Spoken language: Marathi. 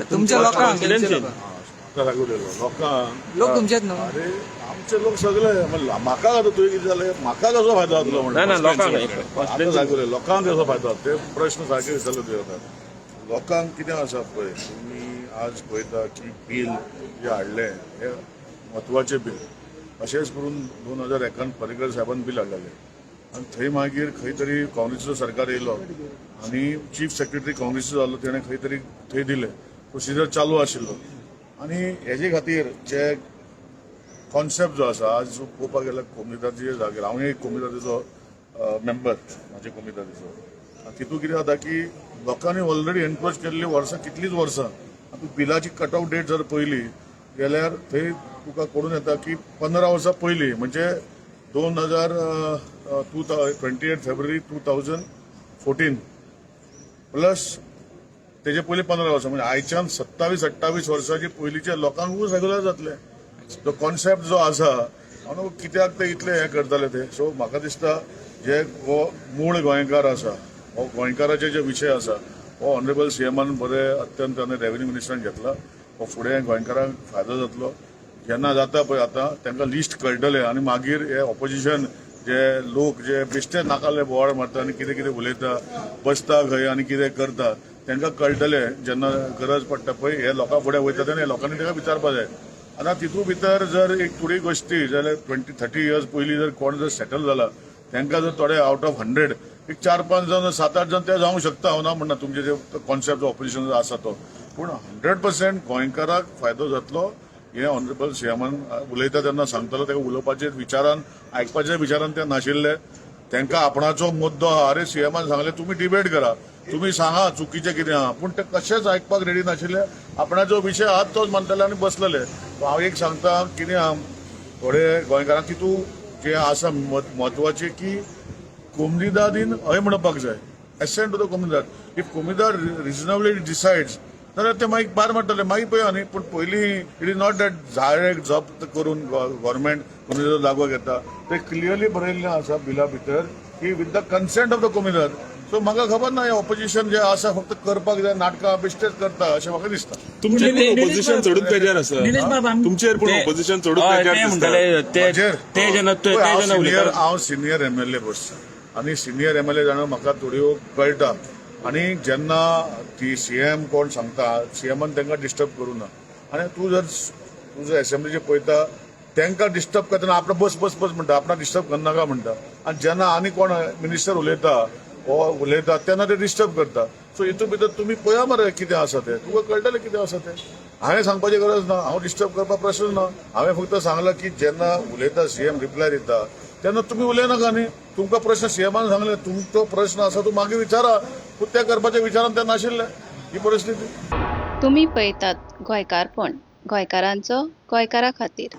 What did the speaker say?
तुमच्या लोकांक लोक तुमचेच न्हू अरे आमचे लोक सगळे म्हाका आता तुवें कितें जालें म्हाका कसो फायदो जातलो म्हणून लोकांक कसो फायदो जाता ते प्रश्न सारके विचारले तुवें लोकांक कितें आसा पळय तुमी आज पळयता की बील जे हाडलें हें म्हत्वाचें बील अशेंच करून 2001 पर्रीकर साहेबान बील हाडलेलें आनी थंय मागीर खंय तरी काँग्रेसीचो सरकार येयलो आनी चीफ सेक्रेटरी काँग्रेसीचो जाल्लो तेणें खंय तरी थंय दिलें प्रोसिजर चालू आशिल्लो आनी हेजे खातीर जे कॉन्सेप्ट जो आसा आज पळोवपाक गेल्यार कोमिताचे जाग्यार हांव एक कोमिताचो मेंबर म्हाजे कोमिताचो तितून कितें जाता की लोकांनी ऑलरेडी एनक्रोच केल्ली वर्सां कितलींच वर्सां आतां बिलाची कट ऑफ डेट जर पयली जाल्यार थंय तुका कळून येता की 15 वर्सां पयलीं म्हणजे 28 फेब्रुवारी 2014 प्लस तेजे पयलीं 15 वर्सां म्हणजे आयच्यान 27-28 वर्सांची पयलींच्या लोकांकूच रेगुलर जातले तो कॉन्सेप्ट जो आसा हांव कित्याक ते इतले हें करताले ते सो म्हाका दिसता जे मूळ गोंयकार आसा हो गोंयकाराचे जे विशय आसा हो ऑनरेबल सीएमान बरे अत्यंत आनी रेव्हेन्यू मिनिस्टरान घेतला हो फुडें गोंयकारांक फायदो जातलो जेन्ना जाता पळय आतां तांकां लिस्ट कळटलें आनी मागीर हे ऑपोजिशन जे लोक जे बेश्टे नाकाले बोवाळ मारता आनी कितें कितें उलयता बसता खंय आनी कितें करता तांकां कळटलें जेन्ना गरज पडटा पळय हे लोकां फुडें वयता तेन्ना हे लोकांनी ताका विचारपाक जाय आतां तितून भितर जर एक थोडी गोश्टी जाल्यार 20-30 इयर्स पयलीं जर कोण जर सेटल जाला तांकां जर थोडे आउट ऑफ 100 एक 4-5 जण 7-8 जण ते जावंक शकता हांव ना म्हणना तुमचे जे कॉन्सेप्ट ऑपोजिशन जो आसा तो पूण 100% गोंयकाराक फायदो जातलो हे ऑनरेबल सीएमान उलयता तेन्ना सांगतालो ताका उलोवपाचे विचारान आयकपाच्या विचारान ते नाशिल्ले तांकां आपणाचो मुद्दो आहा अरे सीएमान सांगले तुमी डिबेट करा तुमी सांगा चुकीचें कितें आहा पूण ते कशेंच आयकपाक रेडी नाशिल्ले आपणाचो विशय आहा तोच म्हणटाले आनी बसलेले हांव एक सांगता कितें आहा थोडे गोंयकारांक तितू जे आसा म्हत्वाचें की कोमनीदादीन हय म्हणपाक जाय एसेंट टू द कोमनीदाद इफ कोमनीदाद रिजनेबली डिसायड्स जाल्यार ते मागीर भायर मारतले मागीर पळया न्ही पूण पयलीं it is not that direct जप्त करून गव्हर्मेंट कोमनीदाद लागू घेता ते क्लियरली बरयल्लें आसा बिला भितर की with the consent of the कोमनीदाद सो म्हाका खबर ना ऑपोजिशन जे आसा फक्त करपाक जाय नाटकां बेश्टेच करता अशें म्हाका दिसता तुमचेर ऑपोजिशन चडूच बेजार आसा तुमचेर पूण ऑपोजिशन चडूच बेजार हांव सिनियर एमएलए बस आनी सिनियर एमएलए जाणा म्हाका थोड्यो कळटा आनी जेन्ना ती सीएम कोण सांगता सीएमान तांकां डिस्टर्ब करूं ना आनी तूं जर एसेंब्लीचेर पळयता तांकां डिस्टर्ब करतना आपणा बस बस बस म्हणटा आपणा डिस्टर्ब करनाका म्हणटा आनी जेन्ना आनी कोण मिनिस्टर उलयता तेन्ना ते डिस्टर्ब करता सो हितून भितर तुमी पळया मरे कितें आसा तें तुका कळटलें कितें आसा तें हांवें सांगपाची गरज ना हांव डिस्टर्ब करपाक प्रश्न ना हांवें फक्त सांगलां की जेन्ना उलयता सीएम रिप्लाय दिता तेन्ना तुमी उलयनाका न्ही तुमकां प्रश्न सीएमान सांगले तुमचो प्रश्न आसा तूं मागीर विचारा पूण त्या करपाच्या विचारान ते नाशिल्ले ही परिस्थिती तुम्ही पळयतात गोंयकारपण गोंयकारांचो गोंयकारा खातीर.